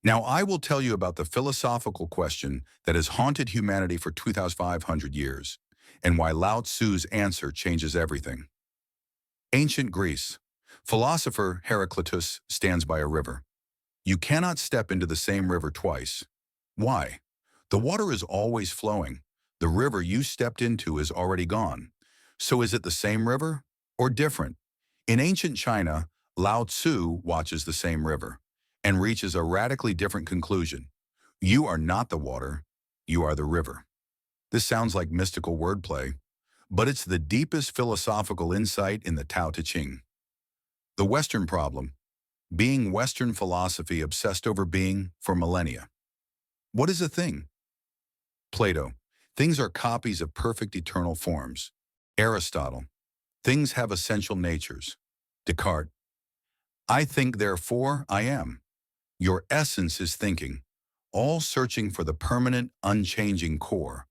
Now, I will tell you about the philosophical question that has haunted humanity for 2,500 years, and why Lao Tzu's answer changes everything. Ancient Greece. Philosopher Heraclitus stands by a river. You cannot step into the same river twice. Why? The water is always flowing. The river you stepped into is already gone. So is it the same river or different? In ancient China, Lao Tzu watches the same river and reaches a radically different conclusion. You are not the water, you are the river. This sounds like mystical wordplay, but it's the deepest philosophical insight in the Tao Te Ching. The Western problem, being Western philosophy obsessed over being for millennia. What is a thing? Plato, things are copies of perfect eternal forms. Aristotle, things have essential natures. Descartes, I think therefore I am. Your essence is thinking, all searching for the permanent, unchanging core.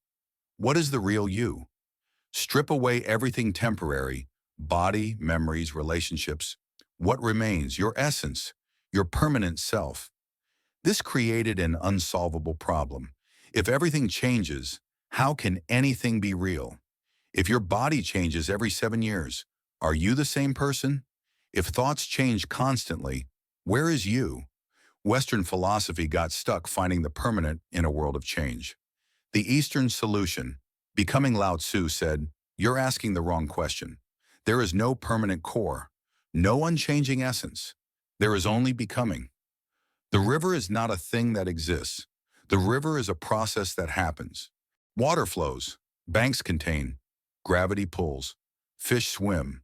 What is the real you? Strip away everything temporary, body, memories, relationships. What remains? Your essence, your permanent self. This created an unsolvable problem. If everything changes, how can anything be real? If your body changes every 7 years, are you the same person? If thoughts change constantly, where is you? Western philosophy got stuck finding the permanent in a world of change. The Eastern solution, becoming Lao Tzu, said, you're asking the wrong question. There is no permanent core, no unchanging essence. There is only becoming. The river is not a thing that exists. The river is a process that happens. Water flows, banks contain, gravity pulls, fish swim.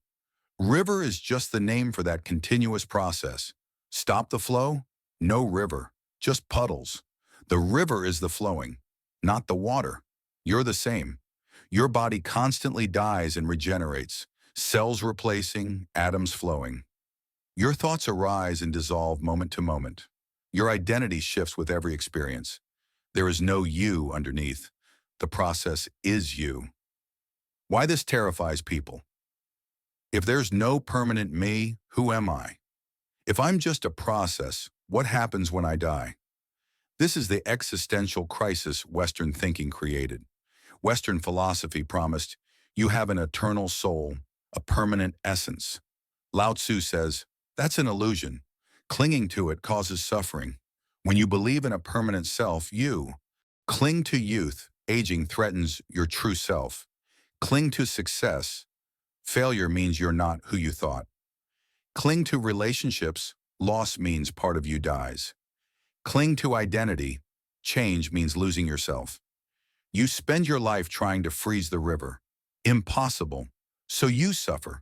River is just the name for that continuous process. Stop the flow? No river, just puddles. The river is the flowing, not the water. You're the same. Your body constantly dies and regenerates, cells replacing, atoms flowing. Your thoughts arise and dissolve moment to moment. Your identity shifts with every experience. There is no you underneath. The process is you. Why this terrifies people? If there's no permanent me, who am I? If I'm just a process, what happens when I die? This is the existential crisis Western thinking created. Western philosophy promised, you have an eternal soul, a permanent essence. Lao Tzu says, that's an illusion. Clinging to it causes suffering. When you believe in a permanent self, you cling to youth. Aging threatens your true self. Cling to success. Failure means you're not who you thought. Cling to relationships. Loss means part of you dies. Cling to identity. Change means losing yourself. You spend your life trying to freeze the river. Impossible. So you suffer.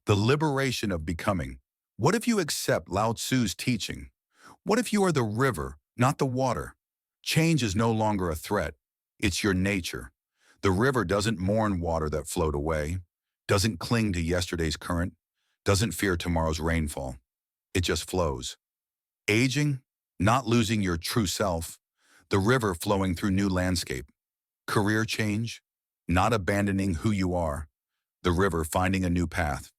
The liberation of becoming. What if you accept Lao Tzu's teaching? What if you are the river, not the water? Change is no longer a threat. It's your nature. The river doesn't mourn water that flowed away, doesn't cling to yesterday's current, doesn't fear tomorrow's rainfall. It just flows. Aging, not losing your true self. The river flowing through new landscape. Career change, not abandoning who you are. The river finding a new path.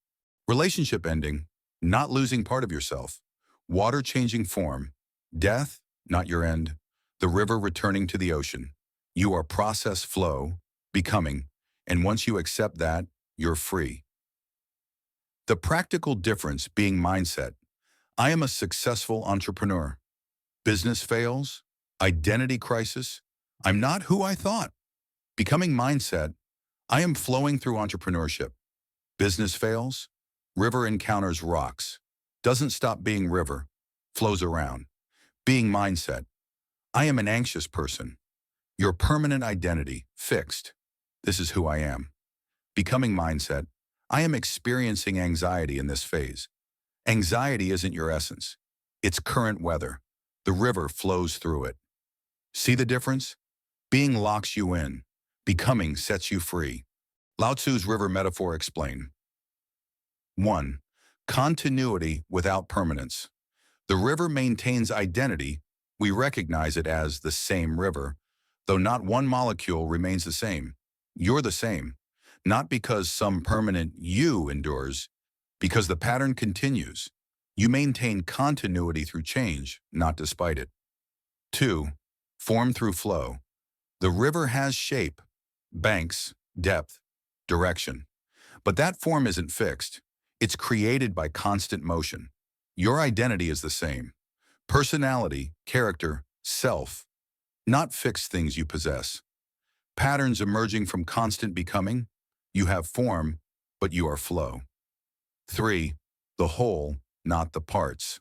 Relationship ending, not losing part of yourself. Water changing form. Death, not your end. The river returning to the ocean. You are process flow, becoming, and once you accept that, you're free. The practical difference being mindset. I am a successful entrepreneur. Business fails, identity crisis. I'm not who I thought. Becoming mindset. I am flowing through entrepreneurship. Business fails, river encounters rocks. Doesn't stop being river, flows around. Being mindset. I am an anxious person. Your permanent identity, fixed. This is who I am. Becoming mindset. I am experiencing anxiety in this phase. Anxiety isn't your essence. It's current weather. The river flows through it. See the difference? Being locks you in. Becoming sets you free. Lao Tzu's river metaphor explain. 1. Continuity without permanence. The river maintains identity. We recognize it as the same river, though not one molecule remains the same. You're the same, not because some permanent you endures, because the pattern continues. You maintain continuity through change, not despite it. 2. Form through flow. The river has shape, banks, depth, direction. But that form isn't fixed. It's created by constant motion. Your identity is the same. Personality, character, self, not fixed things you possess. Patterns emerging from constant becoming. You have form, but you are flow. 3. The whole, not the parts.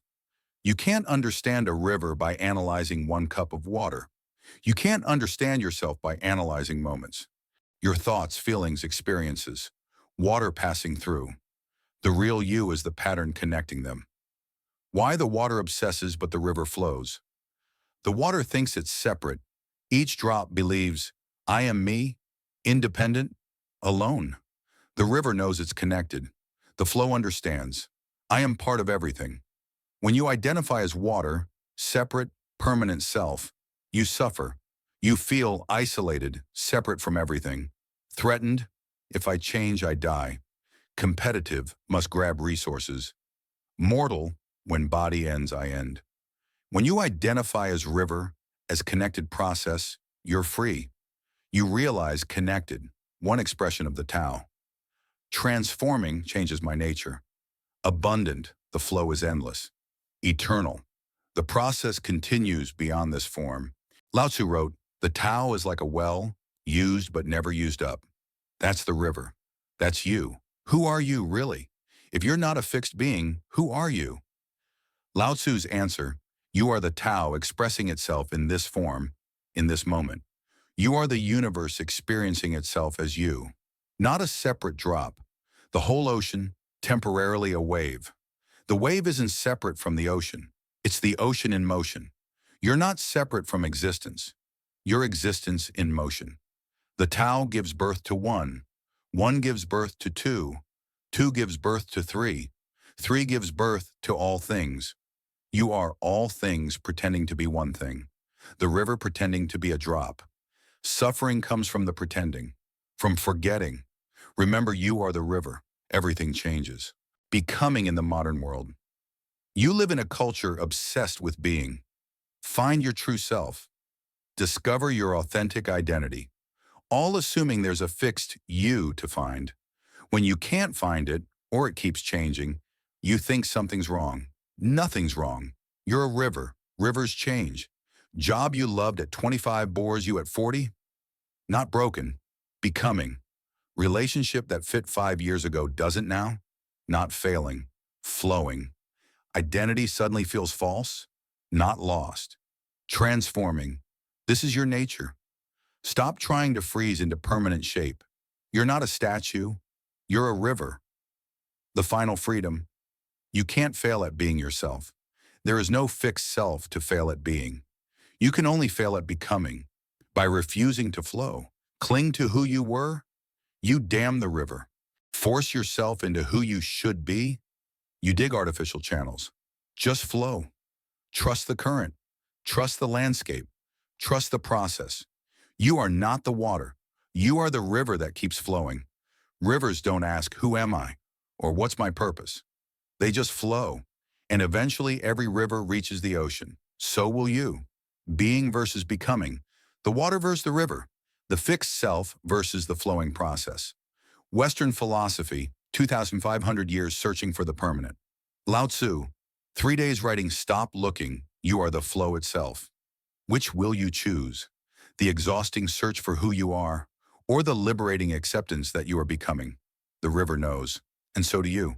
You can't understand a river by analyzing one cup of water. You can't understand yourself by analyzing moments. Your thoughts, feelings, experiences. Water passing through. The real you is the pattern connecting them. Why the water obsesses but the river flows. The water thinks it's separate. Each drop believes, I am me, independent, alone. The river knows it's connected. The flow understands, I am part of everything. When you identify as water, separate, permanent self, you suffer. You feel isolated, separate from everything. Threatened, if I change, I die. Competitive, must grab resources. Mortal, when body ends, I end. When you identify as river, as connected process, you're free. You realize connected, one expression of the Tao. Transforming changes my nature. Abundant, the flow is endless. Eternal, the process continues beyond this form. Lao Tzu wrote, the Tao is like a well, used but never used up. That's the river. That's you. Who are you, really? If you're not a fixed being, who are you? Lao Tzu's answer, you are the Tao expressing itself in this form, in this moment. You are the universe experiencing itself as you. Not a separate drop. The whole ocean, temporarily a wave. The wave isn't separate from the ocean. It's the ocean in motion. You're not separate from existence. Your existence in motion. The Tao gives birth to one. One gives birth to two. Two gives birth to three. Three gives birth to all things. You are all things pretending to be one thing. The river pretending to be a drop. Suffering comes from the pretending, from forgetting. Remember, you are the river. Everything changes. Becoming in the modern world. You live in a culture obsessed with being. Find your true self. Discover your authentic identity. All assuming there's a fixed you to find. When you can't find it, or it keeps changing, you think something's wrong. Nothing's wrong. You're a river. Rivers change. Job you loved at 25 bores you at 40? Not broken. Becoming. Relationship that fit 5 years ago doesn't now? Not failing. Flowing. Identity suddenly feels false? Not lost. Transforming. This is your nature. Stop trying to freeze into permanent shape. You're not a statue. You're a river. The final freedom. You can't fail at being yourself. There is no fixed self to fail at being. You can only fail at becoming. By refusing to flow. Cling to who you were. You dam the river. Force yourself into who you should be. You dig artificial channels. Just flow. Trust the current. Trust the landscape. Trust the process. You are not the water. You are the river that keeps flowing. Rivers don't ask, who am I? Or what's my purpose? They just flow. And eventually every river reaches the ocean. So will you. Being versus becoming. The water versus the river. The fixed self versus the flowing process. Western philosophy, 2,500 years searching for the permanent. Lao Tzu, 3 days writing Stop Looking, You Are the Flow Itself. Which will you choose? The exhausting search for who you are, or the liberating acceptance that you are becoming? The river knows, and so do you.